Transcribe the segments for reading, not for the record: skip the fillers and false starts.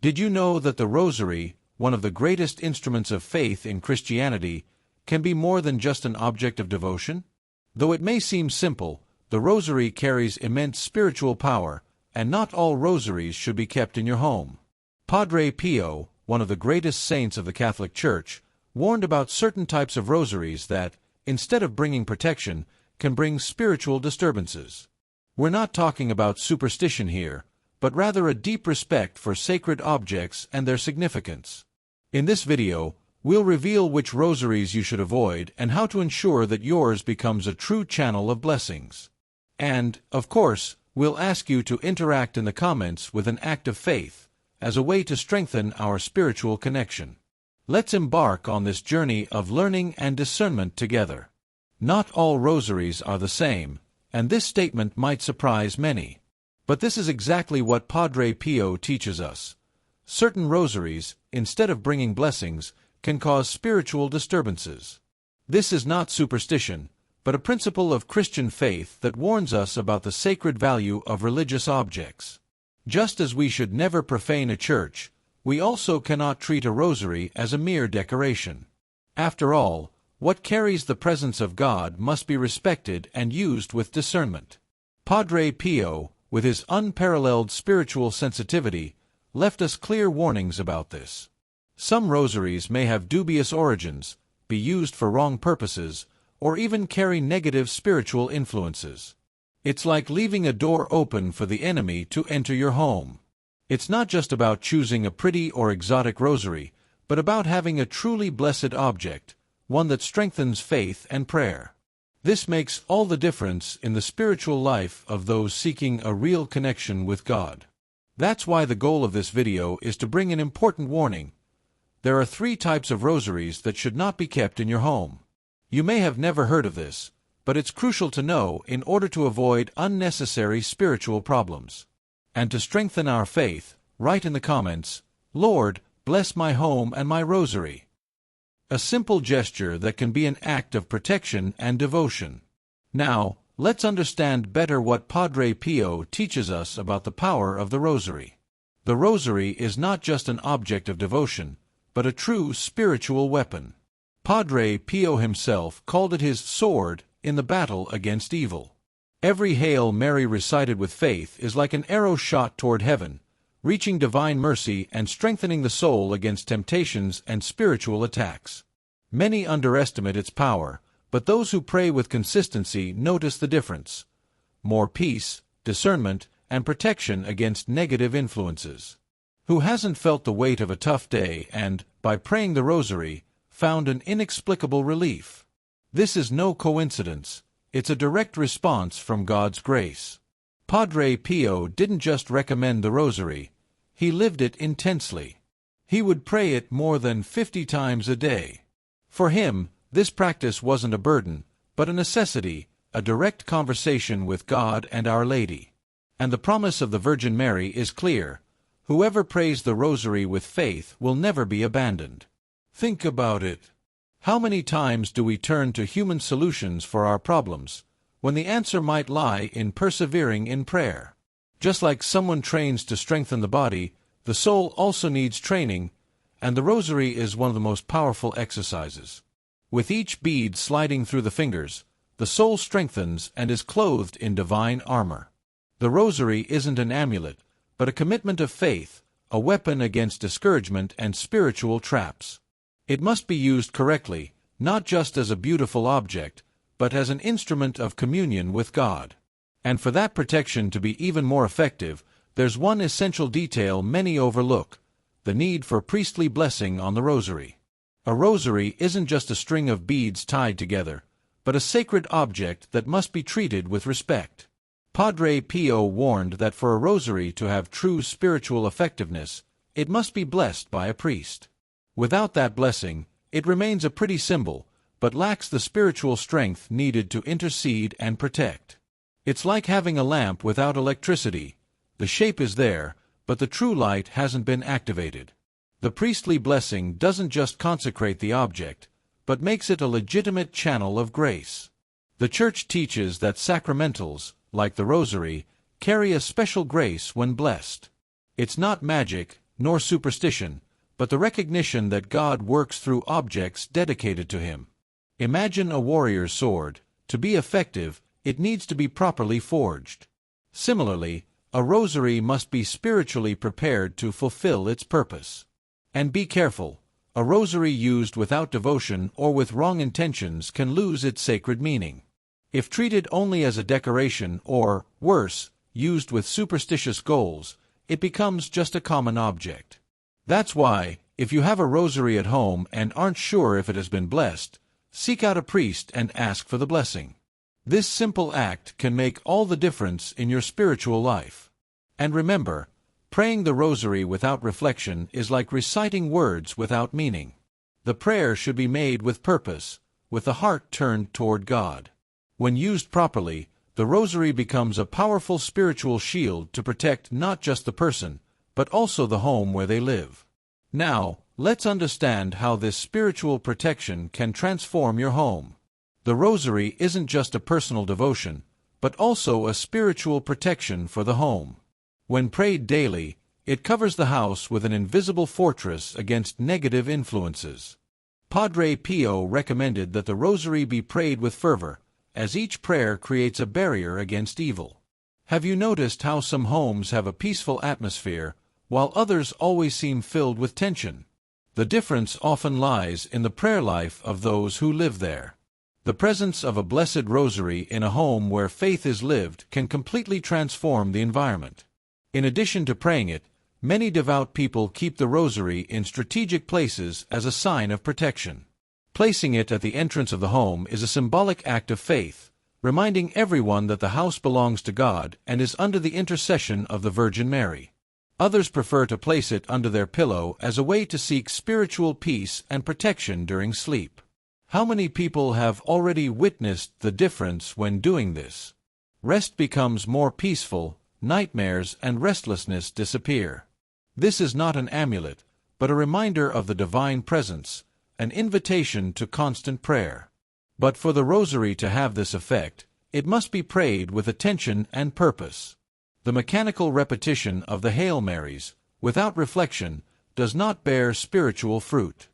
Did you know that the Rosary, one of the greatest instruments of faith in Christianity, can be more than just an object of devotion? Though it may seem simple, the Rosary carries immense spiritual power, and not all rosaries should be kept in your home. Padre Pio, one of the greatest saints of the Catholic Church, warned about certain types of rosaries that, instead of bringing protection, can bring spiritual disturbances. We're not talking about superstition here, but rather a deep respect for sacred objects and their significance. In this video, we'll reveal which rosaries you should avoid and how to ensure that yours becomes a true channel of blessings. And, of course, we'll ask you to interact in the comments with an act of faith, as a way to strengthen our spiritual connection. Let's embark on this journey of learning and discernment together. Not all rosaries are the same, and this statement might surprise many. But this is exactly what Padre Pio teaches us. Certain rosaries, instead of bringing blessings, can cause spiritual disturbances. This is not superstition, but a principle of Christian faith that warns us about the sacred value of religious objects. Just as we should never profane a church, we also cannot treat a rosary as a mere decoration. After all, what carries the presence of God must be respected and used with discernment. Padre Pio, with his unparalleled spiritual sensitivity, left us clear warnings about this. Some rosaries may have dubious origins, be used for wrong purposes, or even carry negative spiritual influences. It's like leaving a door open for the enemy to enter your home. It's not just about choosing a pretty or exotic rosary, but about having a truly blessed object, one that strengthens faith and prayer. This makes all the difference in the spiritual life of those seeking a real connection with God. That's why the goal of this video is to bring an important warning. There are 3 types of rosaries that should not be kept in your home. You may have never heard of this, but it's crucial to know in order to avoid unnecessary spiritual problems. And to strengthen our faith, write in the comments, "Lord, bless my home and my rosary." A simple gesture that can be an act of protection and devotion. Now, let's understand better what Padre Pio teaches us about the power of the rosary. The rosary is not just an object of devotion, but a true spiritual weapon. Padre Pio himself called it his sword in the battle against evil. Every Hail Mary recited with faith is like an arrow shot toward heaven, reaching divine mercy and strengthening the soul against temptations and spiritual attacks. Many underestimate its power, but those who pray with consistency notice the difference. More peace, discernment, and protection against negative influences. Who hasn't felt the weight of a tough day and, by praying the rosary, found an inexplicable relief? This is no coincidence. It's a direct response from God's grace. Padre Pio didn't just recommend the rosary, he lived it intensely. He would pray it more than 50 times a day. For him, this practice wasn't a burden, but a necessity, a direct conversation with God and Our Lady. And the promise of the Virgin Mary is clear. Whoever prays the rosary with faith will never be abandoned. Think about it. How many times do we turn to human solutions for our problems, when the answer might lie in persevering in prayer? Just like someone trains to strengthen the body, the soul also needs training, and the rosary is one of the most powerful exercises. With each bead sliding through the fingers, the soul strengthens and is clothed in divine armor. The rosary isn't an amulet, but a commitment of faith, a weapon against discouragement and spiritual traps. It must be used correctly, not just as a beautiful object, but as an instrument of communion with God. And for that protection to be even more effective, there's one essential detail many overlook: the need for priestly blessing on the rosary. A rosary isn't just a string of beads tied together, but a sacred object that must be treated with respect. Padre Pio warned that for a rosary to have true spiritual effectiveness, it must be blessed by a priest. Without that blessing, it remains a pretty symbol, but lacks the spiritual strength needed to intercede and protect. It's like having a lamp without electricity. The shape is there, but the true light hasn't been activated. The priestly blessing doesn't just consecrate the object, but makes it a legitimate channel of grace. The Church teaches that sacramentals, like the rosary, carry a special grace when blessed. It's not magic, nor superstition, but the recognition that God works through objects dedicated to Him. Imagine a warrior's sword. To be effective, it needs to be properly forged. Similarly, a rosary must be spiritually prepared to fulfill its purpose. And be careful, a rosary used without devotion or with wrong intentions can lose its sacred meaning. If treated only as a decoration or, worse, used with superstitious goals, it becomes just a common object. That's why, if you have a rosary at home and aren't sure if it has been blessed, seek out a priest and ask for the blessing. This simple act can make all the difference in your spiritual life. And remember, praying the rosary without reflection is like reciting words without meaning. The prayer should be made with purpose, with the heart turned toward God. When used properly, the rosary becomes a powerful spiritual shield to protect not just the person, but also the home where they live. Now, let's understand how this spiritual protection can transform your home. The rosary isn't just a personal devotion, but also a spiritual protection for the home. When prayed daily, it covers the house with an invisible fortress against negative influences. Padre Pio recommended that the rosary be prayed with fervor, as each prayer creates a barrier against evil. Have you noticed how some homes have a peaceful atmosphere, while others always seem filled with tension? The difference often lies in the prayer life of those who live there. The presence of a blessed rosary in a home where faith is lived can completely transform the environment. In addition to praying it, many devout people keep the rosary in strategic places as a sign of protection. Placing it at the entrance of the home is a symbolic act of faith, reminding everyone that the house belongs to God and is under the intercession of the Virgin Mary. Others prefer to place it under their pillow as a way to seek spiritual peace and protection during sleep. How many people have already witnessed the difference when doing this? Rest becomes more peaceful, nightmares and restlessness disappear. This is not an amulet, but a reminder of the divine presence, an invitation to constant prayer. But for the rosary to have this effect, it must be prayed with attention and purpose. The mechanical repetition of the Hail Marys, without reflection, does not bear spiritual fruit.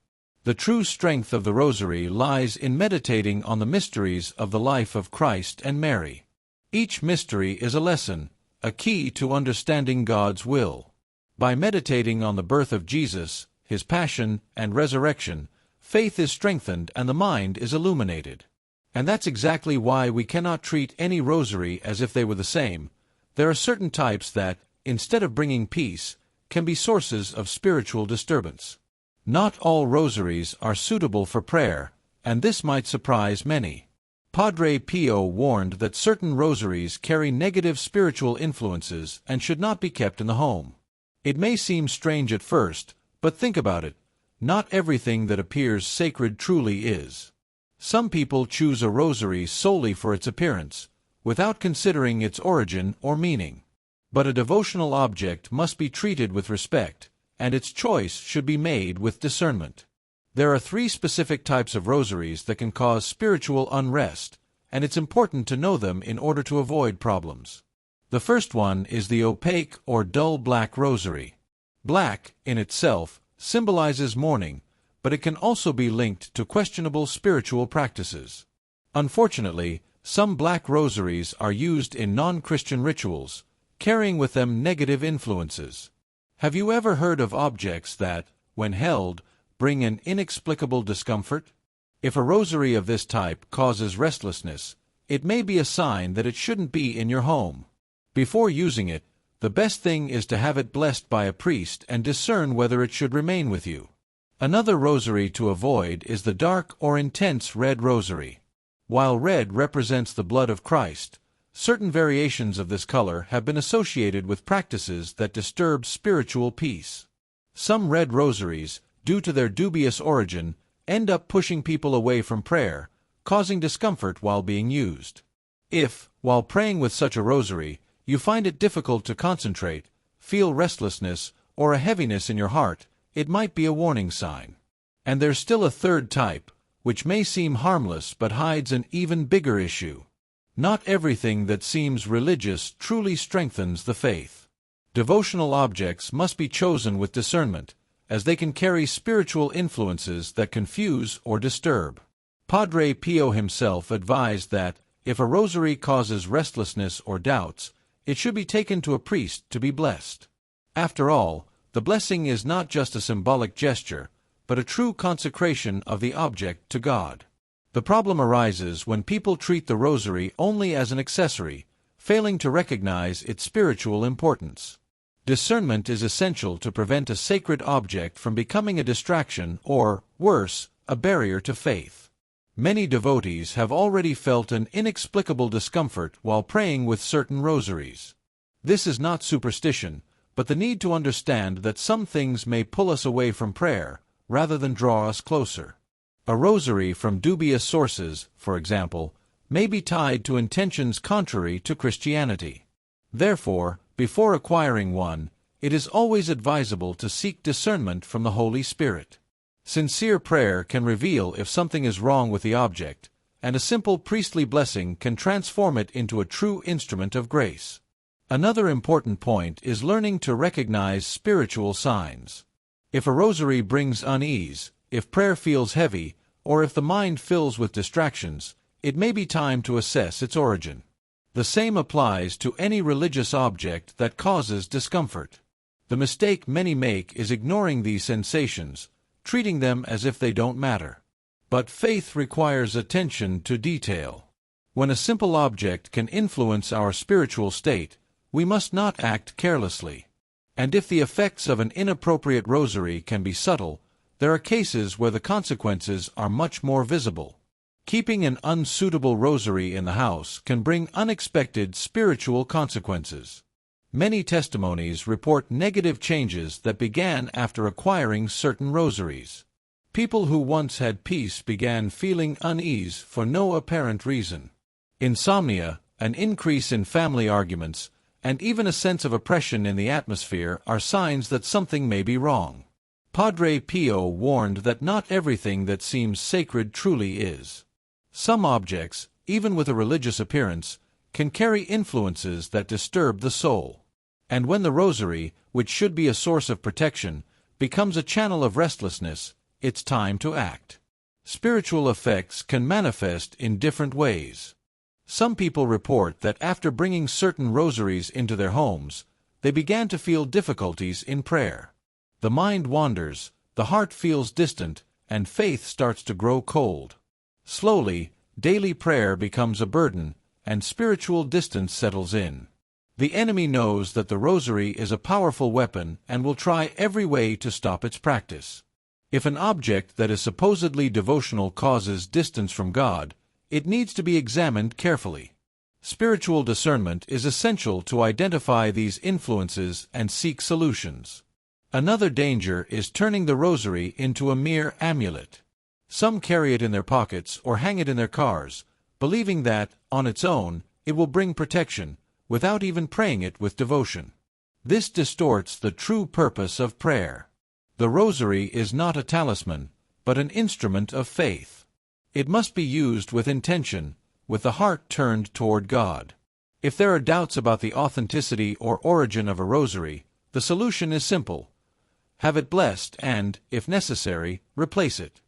The true strength of the rosary lies in meditating on the mysteries of the life of Christ and Mary. Each mystery is a lesson, a key to understanding God's will. By meditating on the birth of Jesus, His passion and resurrection, faith is strengthened and the mind is illuminated. And that's exactly why we cannot treat any rosary as if they were the same. There are certain types that, instead of bringing peace, can be sources of spiritual disturbance. Not all rosaries are suitable for prayer, and this might surprise many. Padre Pio warned that certain rosaries carry negative spiritual influences and should not be kept in the home. It may seem strange at first, but think about it. Not everything that appears sacred truly is. Some people choose a rosary solely for its appearance, without considering its origin or meaning. But a devotional object must be treated with respect, and its choice should be made with discernment. There are 3 specific types of rosaries that can cause spiritual unrest, and it's important to know them in order to avoid problems. The first one is the opaque or dull black rosary. Black, in itself, symbolizes mourning, but it can also be linked to questionable spiritual practices. Unfortunately, some black rosaries are used in non-Christian rituals, carrying with them negative influences. Have you ever heard of objects that, when held, bring an inexplicable discomfort? If a rosary of this type causes restlessness, it may be a sign that it shouldn't be in your home. Before using it, the best thing is to have it blessed by a priest and discern whether it should remain with you. Another rosary to avoid is the dark or intense red rosary. While red represents the blood of Christ, certain variations of this color have been associated with practices that disturb spiritual peace. Some red rosaries, due to their dubious origin, end up pushing people away from prayer, causing discomfort while being used. If, while praying with such a rosary, you find it difficult to concentrate, feel restlessness, or a heaviness in your heart, it might be a warning sign. And there's still a third type, which may seem harmless but hides an even bigger issue. Not everything that seems religious truly strengthens the faith. Devotional objects must be chosen with discernment, as they can carry spiritual influences that confuse or disturb. Padre Pio himself advised that, if a rosary causes restlessness or doubts, it should be taken to a priest to be blessed. After all, the blessing is not just a symbolic gesture, but a true consecration of the object to God. The problem arises when people treat the rosary only as an accessory, failing to recognize its spiritual importance. Discernment is essential to prevent a sacred object from becoming a distraction or, worse, a barrier to faith. Many devotees have already felt an inexplicable discomfort while praying with certain rosaries. This is not superstition, but the need to understand that some things may pull us away from prayer, rather than draw us closer. A rosary from dubious sources, for example, may be tied to intentions contrary to Christianity. Therefore, before acquiring one, it is always advisable to seek discernment from the Holy Spirit. Sincere prayer can reveal if something is wrong with the object, and a simple priestly blessing can transform it into a true instrument of grace. Another important point is learning to recognize spiritual signs. If a rosary brings unease, if prayer feels heavy, or if the mind fills with distractions, it may be time to assess its origin. The same applies to any religious object that causes discomfort. The mistake many make is ignoring these sensations, treating them as if they don't matter. But faith requires attention to detail. When a simple object can influence our spiritual state, we must not act carelessly. And if the effects of an inappropriate rosary can be subtle, there are cases where the consequences are much more visible. Keeping an unsuitable rosary in the house can bring unexpected spiritual consequences. Many testimonies report negative changes that began after acquiring certain rosaries. People who once had peace began feeling unease for no apparent reason. Insomnia, an increase in family arguments, and even a sense of oppression in the atmosphere are signs that something may be wrong. Padre Pio warned that not everything that seems sacred truly is. Some objects, even with a religious appearance, can carry influences that disturb the soul. And when the rosary, which should be a source of protection, becomes a channel of restlessness, it's time to act. Spiritual effects can manifest in different ways. Some people report that after bringing certain rosaries into their homes, they began to feel difficulties in prayer. The mind wanders, the heart feels distant, and faith starts to grow cold. Slowly, daily prayer becomes a burden, and spiritual distance settles in. The enemy knows that the rosary is a powerful weapon and will try every way to stop its practice. If an object that is supposedly devotional causes distance from God, it needs to be examined carefully. Spiritual discernment is essential to identify these influences and seek solutions. Another danger is turning the rosary into a mere amulet. Some carry it in their pockets or hang it in their cars, believing that, on its own, it will bring protection, without even praying it with devotion. This distorts the true purpose of prayer. The rosary is not a talisman, but an instrument of faith. It must be used with intention, with the heart turned toward God. If there are doubts about the authenticity or origin of a rosary, the solution is simple. Have it blessed and, if necessary, replace it.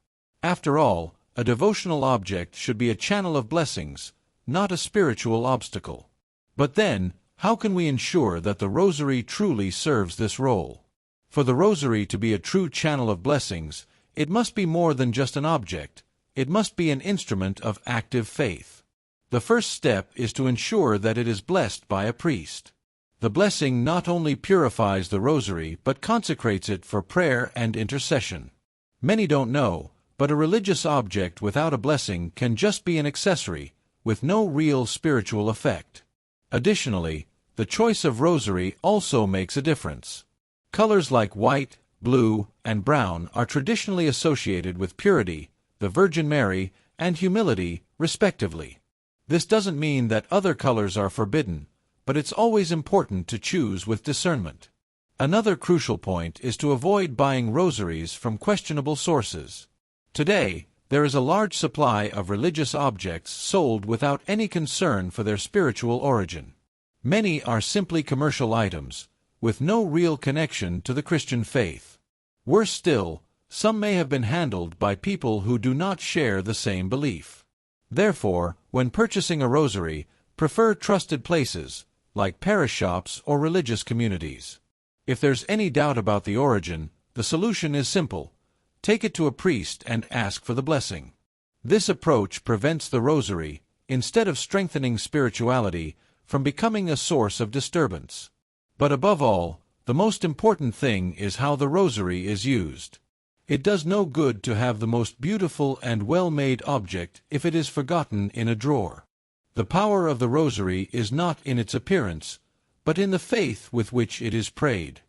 After all, a devotional object should be a channel of blessings, not a spiritual obstacle. But then, how can we ensure that the rosary truly serves this role? For the rosary to be a true channel of blessings, it must be more than just an object. It must be an instrument of active faith. The first step is to ensure that it is blessed by a priest. The blessing not only purifies the rosary but consecrates it for prayer and intercession. Many don't know, but a religious object without a blessing can just be an accessory, with no real spiritual effect. Additionally, the choice of rosary also makes a difference. Colors like white, blue, and brown are traditionally associated with purity, the Virgin Mary, and humility, respectively. This doesn't mean that other colors are forbidden, but it's always important to choose with discernment. Another crucial point is to avoid buying rosaries from questionable sources. Today, there is a large supply of religious objects sold without any concern for their spiritual origin. Many are simply commercial items, with no real connection to the Christian faith. Worse still, some may have been handled by people who do not share the same belief. Therefore, when purchasing a rosary, prefer trusted places, like parish shops or religious communities. If there's any doubt about the origin, the solution is simple. Take it to a priest and ask for the blessing. This approach prevents the rosary, instead of strengthening spirituality, from becoming a source of disturbance. But above all, the most important thing is how the rosary is used. It does no good to have the most beautiful and well-made object if it is forgotten in a drawer. The power of the rosary is not in its appearance, but in the faith with which it is prayed.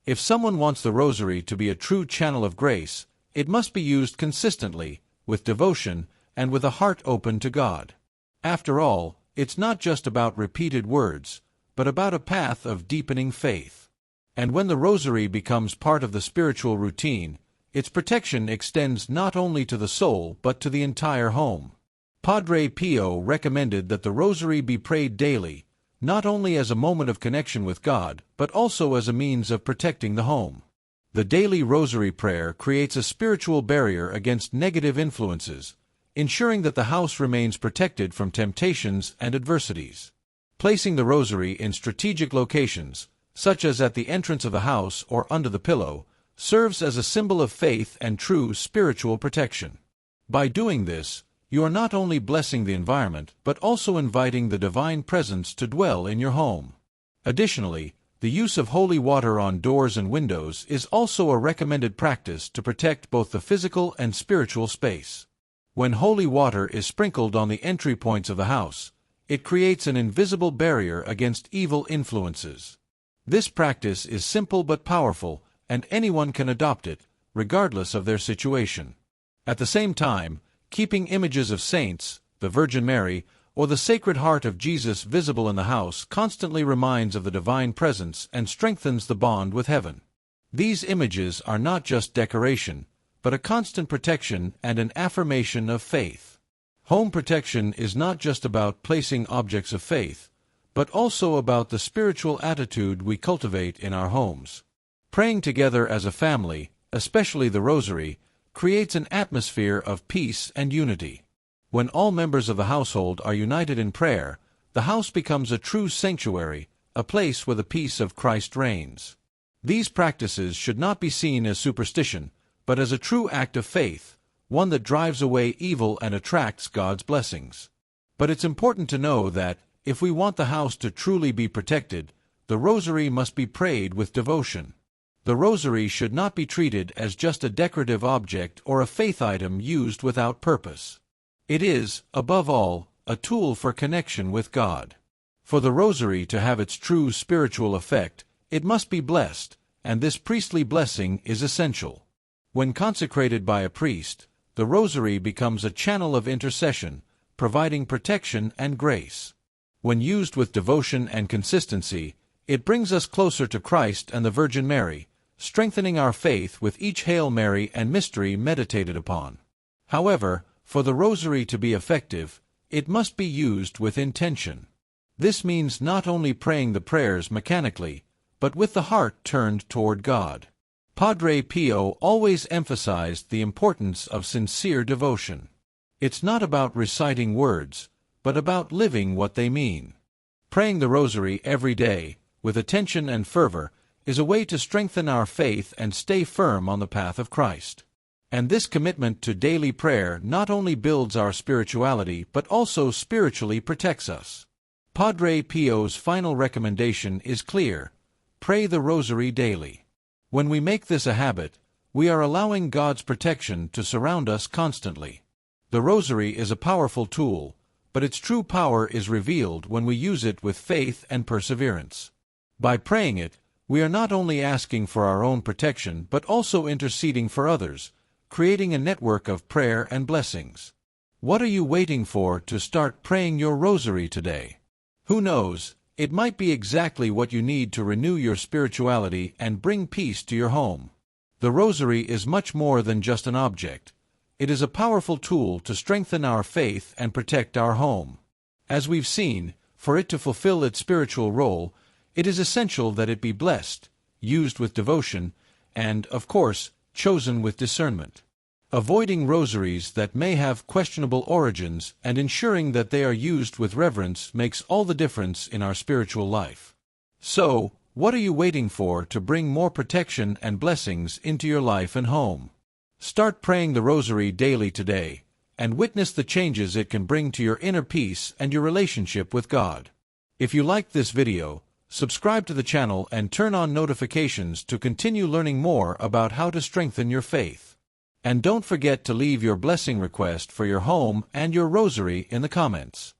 If someone wants the rosary to be a true channel of grace, it must be used consistently, with devotion, and with a heart open to God. After all, it's not just about repeated words, but about a path of deepening faith. And when the rosary becomes part of the spiritual routine, its protection extends not only to the soul but to the entire home. Padre Pio recommended that the rosary be prayed daily, not only as a moment of connection with God, but also as a means of protecting the home. The daily rosary prayer creates a spiritual barrier against negative influences, ensuring that the house remains protected from temptations and adversities. Placing the rosary in strategic locations, such as at the entrance of the house or under the pillow, serves as a symbol of faith and true spiritual protection. By doing this, you are not only blessing the environment, but also inviting the divine presence to dwell in your home. Additionally, the use of holy water on doors and windows is also a recommended practice to protect both the physical and spiritual space. When holy water is sprinkled on the entry points of the house, it creates an invisible barrier against evil influences. This practice is simple but powerful, and anyone can adopt it, regardless of their situation. At the same time, keeping images of saints, the Virgin Mary, or the Sacred Heart of Jesus visible in the house constantly reminds of the divine presence and strengthens the bond with heaven. These images are not just decoration, but a constant protection and an affirmation of faith. Home protection is not just about placing objects of faith, but also about the spiritual attitude we cultivate in our homes. Praying together as a family, especially the rosary, creates an atmosphere of peace and unity. When all members of the household are united in prayer, the house becomes a true sanctuary, a place where the peace of Christ reigns. These practices should not be seen as superstition, but as a true act of faith, one that drives away evil and attracts God's blessings. But it's important to know that, if we want the house to truly be protected, the rosary must be prayed with devotion. The rosary should not be treated as just a decorative object or a faith item used without purpose. It is, above all, a tool for connection with God. For the rosary to have its true spiritual effect, it must be blessed, and this priestly blessing is essential. When consecrated by a priest, the rosary becomes a channel of intercession, providing protection and grace. When used with devotion and consistency, it brings us closer to Christ and the Virgin Mary, strengthening our faith with each Hail Mary and mystery meditated upon. However, for the rosary to be effective, it must be used with intention. This means not only praying the prayers mechanically, but with the heart turned toward God. Padre Pio always emphasized the importance of sincere devotion. It's not about reciting words, but about living what they mean. Praying the rosary every day, with attention and fervor, is a way to strengthen our faith and stay firm on the path of Christ. And this commitment to daily prayer not only builds our spirituality but also spiritually protects us. Padre Pio's final recommendation is clear: pray the rosary daily. When we make this a habit, we are allowing God's protection to surround us constantly. The rosary is a powerful tool, but its true power is revealed when we use it with faith and perseverance. By praying it, we are not only asking for our own protection but also interceding for others, creating a network of prayer and blessings. What are you waiting for to start praying your rosary today? Who knows, it might be exactly what you need to renew your spirituality and bring peace to your home. The rosary is much more than just an object. It is a powerful tool to strengthen our faith and protect our home. As we've seen, for it to fulfill its spiritual role, It is essential that it be blessed, used with devotion, and, of course, chosen with discernment. Avoiding rosaries that may have questionable origins and ensuring that they are used with reverence makes all the difference in our spiritual life. So, what are you waiting for to bring more protection and blessings into your life and home? Start praying the rosary daily today, and witness the changes it can bring to your inner peace and your relationship with God. If you liked this video, subscribe to the channel and turn on notifications to continue learning more about how to strengthen your faith. And don't forget to leave your blessing request for your home and your rosary in the comments.